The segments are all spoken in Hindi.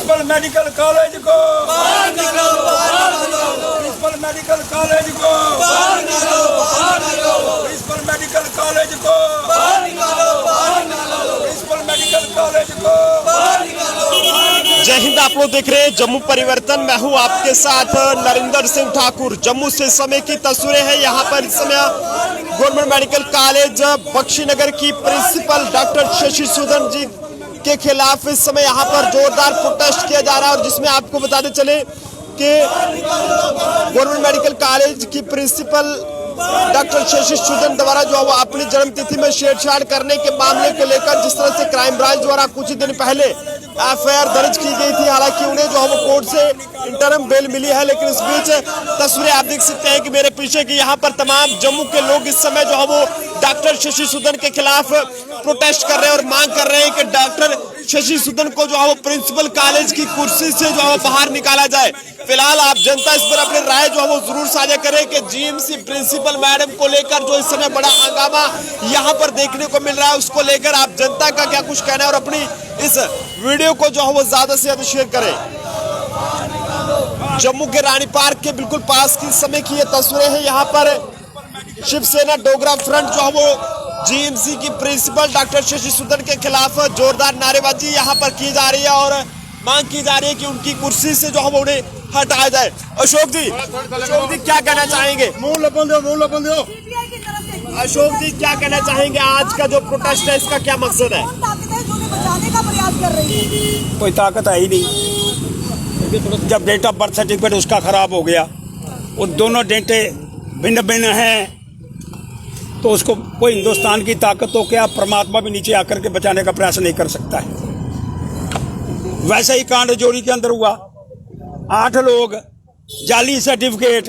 प्रिंसिपल मेडिकल कॉलेज को प्रिंसिपल मेडिकल कॉलेज को प्रिंसिपल मेडिकल कॉलेज को प्रिंसिपल मेडिकल कॉलेज को। जय हिंद। आप लोग देख रहे हैं जम्मू परिवर्तन। मैं हूं आपके साथ नरेंद्र सिंह ठाकुर। जम्मू से समय की तस्वीरें हैं। यहाँ पर इस समय गवर्नमेंट मेडिकल कॉलेज बख्शीनगर की प्रिंसिपल डॉक्टर शशि सूदन जी के खिलाफ इस समय यहाँ पर जोरदार प्रोटेस्ट किया जा रहा है, और जिसमें आपको बताते चले कि गवर्नमेंट मेडिकल कॉलेज की प्रिंसिपल डॉक्टर शशि सूदन द्वारा जो है अपनी जन्मतिथि में छेड़छाड़ करने के मामले को लेकर जिस तरह से क्राइम ब्रांच द्वारा कुछ ही दिन पहले एफआईआर दर्ज की गई थी, हालांकि उन्हें जो है वो कोर्ट से इंटरिम बेल मिली है, लेकिन इस बीच तस्वीरें आप देख सकते हैं कि मेरे पीछे की यहाँ पर तमाम जम्मू के लोग इस समय जो है वो डॉक्टर शशि सूदन के खिलाफ प्रोटेस्ट कर रहे हैं और मांग कर रहे हैं कि डॉक्टर शशि सूदन को जो है वो प्रिंसिपल कॉलेज की कुर्सी से जो है बाहर निकाला जाए। फिलहाल आप जनता इस पर अपनी राय जो है वो जरूर साझा करें कि जीएमसी प्रिंसिपल मैडम को लेकर जो इस समय बड़ा हंगामा यहाँ पर देखने को मिल रहा है, उसको लेकर आप जनता का क्या कुछ कहना है, और अपनी इस वीडियो को जो है वो ज्यादा से ज्यादा शेयर करें। जम्मू के रानी पार्क के बिल्कुल पास की समय की ये तस्वीरें हैं। यहाँ पर शिवसेना डोगरा फ्रंट जो है वो जीएमसी की प्रिंसिपल डॉक्टर शशि सूदन के खिलाफ जोरदार नारेबाजी यहाँ पर की जा रही है और मांग की जा रही है कि उनकी कुर्सी से जो है उन्हें हटाया जाए। अशोक जी क्या कहना चाहेंगे? अशोक जी क्या कहना चाहेंगे? आज का जो प्रोटेस्ट है इसका क्या मकसद है? कोई ताकत है ही नहीं। जब डेट ऑफ बर्थ सर्टिफिकेट उसका खराब हो गया, वो दोनों डेटे भिन्न भिन्न हैं, तो उसको कोई हिंदुस्तान की ताकत तो क्या परमात्मा भी नीचे आकर के बचाने का प्रयास नहीं कर सकता है। वैसे ही कांड जोड़ी के अंदर हुआ, 8 लोग जाली सर्टिफिकेट,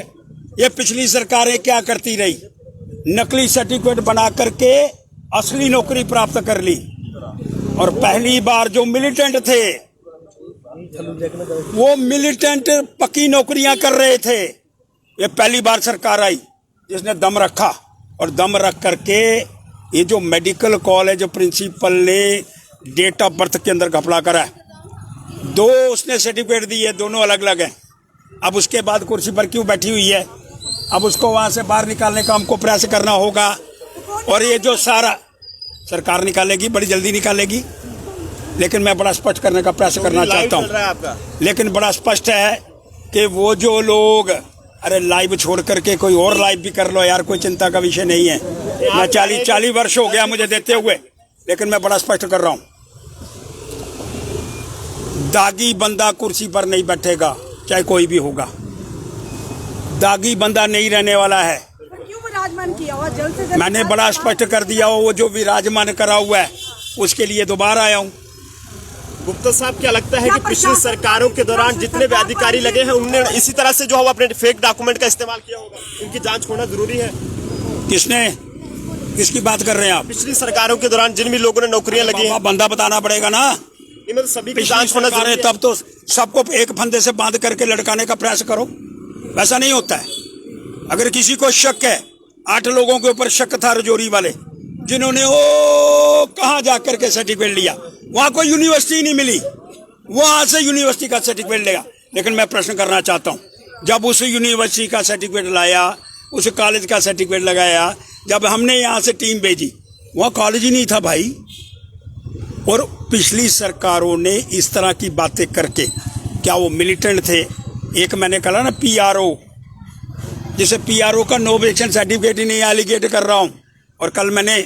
ये पिछली सरकारें क्या करती रही, नकली सर्टिफिकेट बना करके असली नौकरी प्राप्त कर ली, और पहली बार जो मिलिटेंट थे वो मिलिटेंट पक्की नौकरियां कर रहे थे। ये पहली बार सरकार आई जिसने दम रखा, और दम रख करके ये जो मेडिकल कॉलेज प्रिंसिपल ने डेट ऑफ बर्थ के अंदर घपला करा है, 2 उसने सर्टिफिकेट दिए, दोनों अलग अलग हैं। अब उसके बाद कुर्सी पर क्यों बैठी हुई है? अब उसको वहां से बाहर निकालने का हमको प्रयास करना होगा, और ये जो सारा सरकार निकालेगी, बड़ी जल्दी निकालेगी, लेकिन मैं बड़ा स्पष्ट करने का प्रयास करना चाहता हूँ। लेकिन बड़ा स्पष्ट है कि वो जो लोग, अरे लाइव छोड़ करके कोई और लाइव भी कर लो यार, कोई चिंता का विषय नहीं है। मैं 40 वर्ष हो गया मुझे देते हुए, लेकिन मैं बड़ा स्पष्ट कर रहा हूं, दागी बंदा कुर्सी पर नहीं बैठेगा, चाहे कोई भी होगा। दागी बंदा नहीं रहने वाला है। क्यों विराजमान किया हुआ? जल्द से जल्द मैंने बड़ा स्पष्ट कर दिया, वो जो विराजमान करा हुआ है उसके लिए दोबारा आया हूँ। गुप्ता साहब, क्या लगता है कि पिछली सरकारों के दौरान जितने भी अधिकारी लगे हैं उनने इसी तरह से जो है अपने फेक डॉक्यूमेंट का इस्तेमाल किया होगा? इनकी जांच होना जरूरी है। किसकी बात कर रहे हैं आप? पिछली सरकारों के दौरान जिन भी लोगों ने नौकरियां लगी हैं, बंदा बताना पड़ेगा ना। इनमें सभी की जांच होना जरूरी है। तब तो सबको एक फंदे से बांध करके लटकाने का प्रयास करो, वैसा नहीं होता है। अगर किसी को शक है, 8 लोगों के ऊपर शक था रजौरी वाले, जिन्होंने वो कहाँ जाकर के सर्टिफिकेट लिया, वहां कोई यूनिवर्सिटी नहीं मिली, वहां से यूनिवर्सिटी का सर्टिफिकेट लेगा। लेकिन मैं प्रश्न करना चाहता हूं, जब उस यूनिवर्सिटी का सर्टिफिकेट लाया, उस कॉलेज का सर्टिफिकेट लगाया, जब हमने यहां से टीम भेजी, वहां कॉलेज ही नहीं था भाई। और पिछली सरकारों ने इस तरह की बातें करके, क्या वो मिलिटेंट थे? एक मैंने कहा ना पीआरओ, जिसे पीआरओ का नो एक्शन सर्टिफिकेट ही नहीं एलिगेट कर रहा हूं। और कल मैंने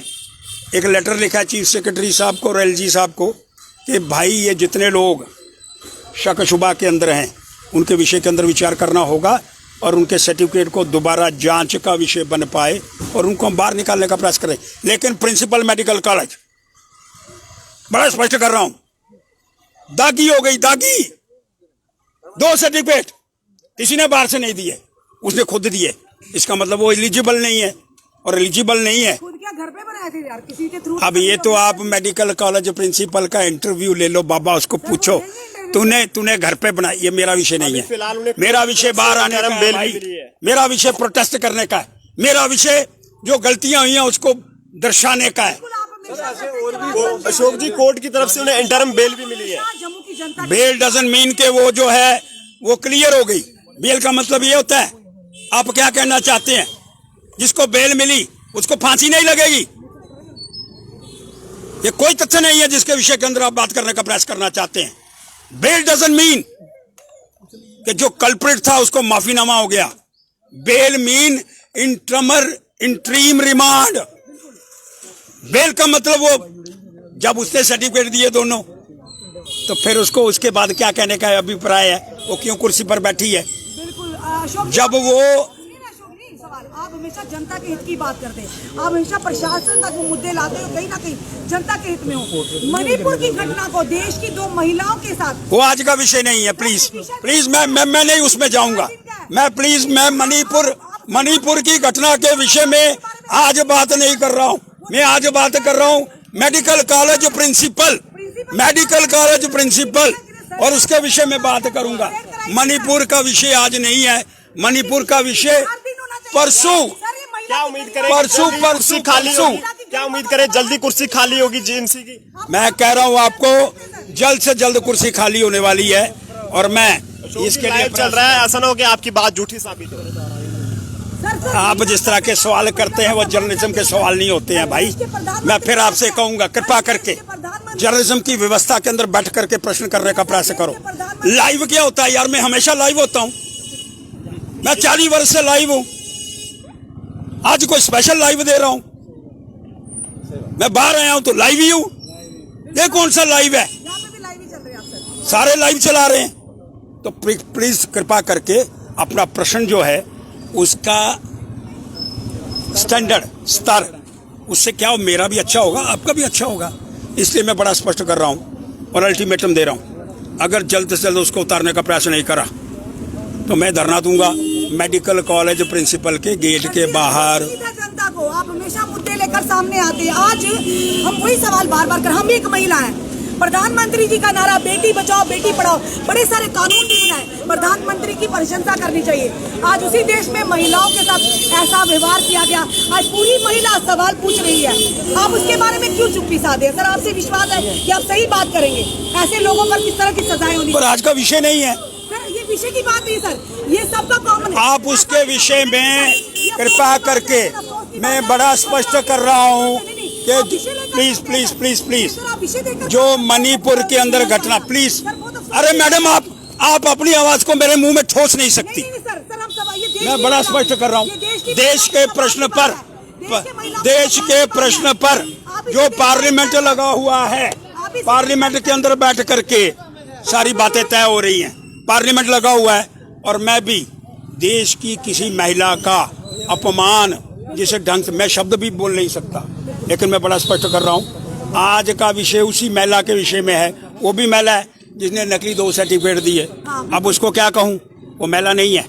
एक लेटर लिखा चीफ सेक्रेटरी साहब को और एलजी साहब को कि भाई ये जितने लोग शक शुबा के अंदर हैं उनके विषय के अंदर विचार करना होगा, और उनके सर्टिफिकेट को दोबारा जांच का विषय बन पाए और उनको हम बाहर निकालने का प्रयास करें। लेकिन प्रिंसिपल मेडिकल कॉलेज, बड़ा स्पष्ट कर रहा हूं, दागी हो गई, दागी। 2 सर्टिफिकेट किसी ने बाहर से नहीं दिए, उसने खुद दिए। इसका मतलब वो एलिजिबल नहीं है, और एलिजिबल नहीं है। खुद क्या घर पे बनाए थे यार, किसी के थ्रू? अब ये तो आप मेडिकल कॉलेज प्रिंसिपल का इंटरव्यू ले लो बाबा, उसको पूछो तूने घर पे बनाई। ये मेरा विषय नहीं है। मेरा विषय बाहर आने का है, मेरा विषय प्रोटेस्ट करने का है, मेरा विषय जो गलतियां हुई हैं उसको दर्शाने का है। अशोक जी, कोर्ट की तरफ से उन्हें इंटरिम बेल भी मिली है। जम्मू की जनता बेल डजंट मीन के वो जो है वो क्लियर हो गई। बेल का मतलब ये होता है, आप क्या कहना चाहते हैं? जिसको बेल मिली उसको फांसी नहीं लगेगी? ये कोई तथ्य नहीं है जिसके विषय के अंदर आप बात करने का प्रयास करना चाहते हैं। बेल डजंट मीन कि जो कल्प्रिट था उसको माफीनामा हो गया। Bail mean interim remand. Bail का मतलब वो जब उसने सर्टिफिकेट दिए दोनों, तो फिर उसको उसके बाद क्या कहने का अभिप्राय है? वो क्यों कुर्सी पर बैठी है? बिल्कुल अशोक जी, जब वो अशोक जी, सवाल आप हमेशा जनता के हित की बात करते हैं, आप हमेशा प्रशासन तक वो मुद्दे लाते हो, कहीं ना कहीं जनता के हित में हो। मणिपुर की घटना को देश की 2 महिलाओं के साथ, वो आज का विषय नहीं है। प्लीज प्लीज मैं नहीं उसमें जाऊंगा। मैं मणिपुर की घटना के विषय में आज बात नहीं कर रहा हूं। मैं आज बात कर रहा हूं मेडिकल कॉलेज प्रिंसिपल और उसके विषय में बात करूंगा। मणिपुर का विषय आज नहीं है। मणिपुर का विषय परसों। क्या उम्मीद करें परसों कुर्सी खाली होगी? क्या उम्मीद करें जल्दी कुर्सी खाली होगी जीएमसी की? मैं कह रहा हूं आपको जल्द से जल्द कुर्सी खाली होने वाली है और मैं इसके लिए चल रहा है। ऐसा ना हो कि आपकी बात झूठी साबित हो। आप जिस तरह के सवाल करते हैं वो जर्नलिज्म के सवाल नहीं होते हैं भाई। मैं फिर आपसे कहूंगा कृपा करके जर्नलिज्म की व्यवस्था के अंदर बैठ करके प्रश्न करने का प्रयास करो। लाइव क्या होता है यार? मैं हमेशा लाइव होता हूं। मैं 40 वर्ष से लाइव हूं। आज कोई स्पेशल लाइव दे रहा हूं? मैं बाहर आया हूं तो लाइव ही हूं। ये कौन सा लाइव है? सारे लाइव चला रहे हैं। तो प्लीज कृपा करके अपना प्रश्न जो है उसका स्तर उससे क्या हो, मेरा भी अच्छा होगा, आपका भी अच्छा होगा। इसलिए मैं बड़ा स्पष्ट कर रहा हूं और अल्टीमेटम दे रहा हूं। अगर जल्द से जल्द उसको उतारने का प्रयास नहीं करा तो मैं धरना दूंगा मेडिकल कॉलेज प्रिंसिपल के गेट के बाहर। जनता को आप हमेशा मुद्दे लेकर सामने आते हैं। आज हम वही सवाल बार बार कर, हम भी एक महिला हैं। प्रधानमंत्री जी का नारा बेटी बचाओ बेटी पढ़ाओ, बड़े सारे कानून भी बनाए, प्रधानमंत्री की प्रशंसा करनी चाहिए। आज उसी देश में महिलाओं के साथ ऐसा व्यवहार किया गया। आज पूरी महिला सवाल पूछ रही है, आप उसके बारे में क्यों चुप्पी साधे? सर आपसे विश्वास है कि आप सही बात करेंगे। ऐसे लोगों पर किस तरह की सजाएं होनी? पर आज का विषय नहीं है सर, ये विषय की बात नहीं सर, ये सबका कॉमन है। आप उसके विषय में कृपा करके मैं बड़ा स्पष्ट कर रहा हूँ कि प्लीज जो मणिपुर के अंदर घटना, प्लीज। अरे मैडम आप अपनी आवाज को मेरे मुंह में ठोस नहीं सकती। मैं बड़ा स्पष्ट कर रहा हूँ देश के प्रश्न पर जो पार्लियामेंट लगा हुआ है, पार्लियामेंट के अंदर बैठ करके सारी बातें तय हो रही हैं। पार्लियामेंट लगा हुआ है और मैं भी देश की किसी महिला का अपमान, जिसे ढंग से मैं शब्द भी बोल नहीं सकता, लेकिन मैं बड़ा स्पष्ट कर रहा हूँ आज का विषय उसी महिला के विषय में है। वो भी महिला है जिसने नकली 2 सर्टिफिकेट दिए। अब उसको क्या कहूँ? वो महिला नहीं है,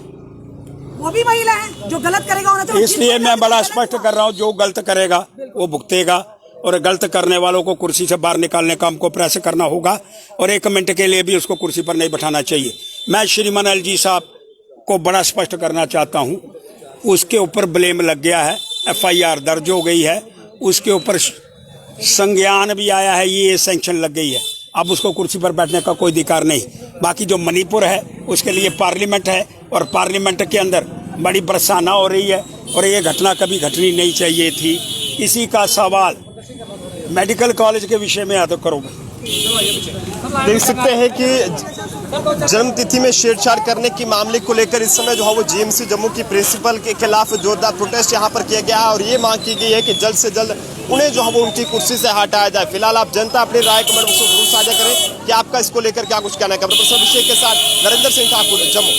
वो भी महिला है। जो गलत करेगा होना चाहिए। इसलिए मैं बड़ा स्पष्ट कर रहा हूँ जो गलत करेगा वो भुगतेगा और गलत करने वालों को कुर्सी से बाहर निकालने का हमको प्रयास करना होगा और 1 मिनट के लिए भी उसको कुर्सी पर नहीं बैठाना चाहिए। मैं श्रीमान एलजी साहब को बड़ा स्पष्ट करना चाहता हूँ, उसके ऊपर ब्लेम लग गया है, FIR दर्ज हो गई है, उसके ऊपर संज्ञान भी आया है, ये सैंक्शन लग गई है। अब उसको कुर्सी पर बैठने का कोई अधिकार नहीं। बाकी जो मणिपुर है उसके लिए पार्लियामेंट है और पार्लियामेंट के अंदर बड़ी बरसाना हो रही है और ये घटना कभी घटनी नहीं चाहिए थी। इसी का सवाल मेडिकल कॉलेज के विषय में याद करो। देख सकते हैं कि जन्म तिथि में छेड़छाड़ करने की मामले को लेकर इस समय जो है वो जीएमसी जम्मू की प्रिंसिपल के खिलाफ जोरदार प्रोटेस्ट यहां पर किया गया है और ये मांग की गई है कि जल्द से जल्द उन्हें जो है वो उनकी कुर्सी से हटाया जाए। फिलहाल आप जनता अपनी राय कमेंट बॉक्स में जरूर साझा करें कि आपका इसको लेकर क्या कुछ कहना है। कैमरा पर्सन अभिषेक के साथ नरेंद्र सिंह ठाकुर, जम्मू।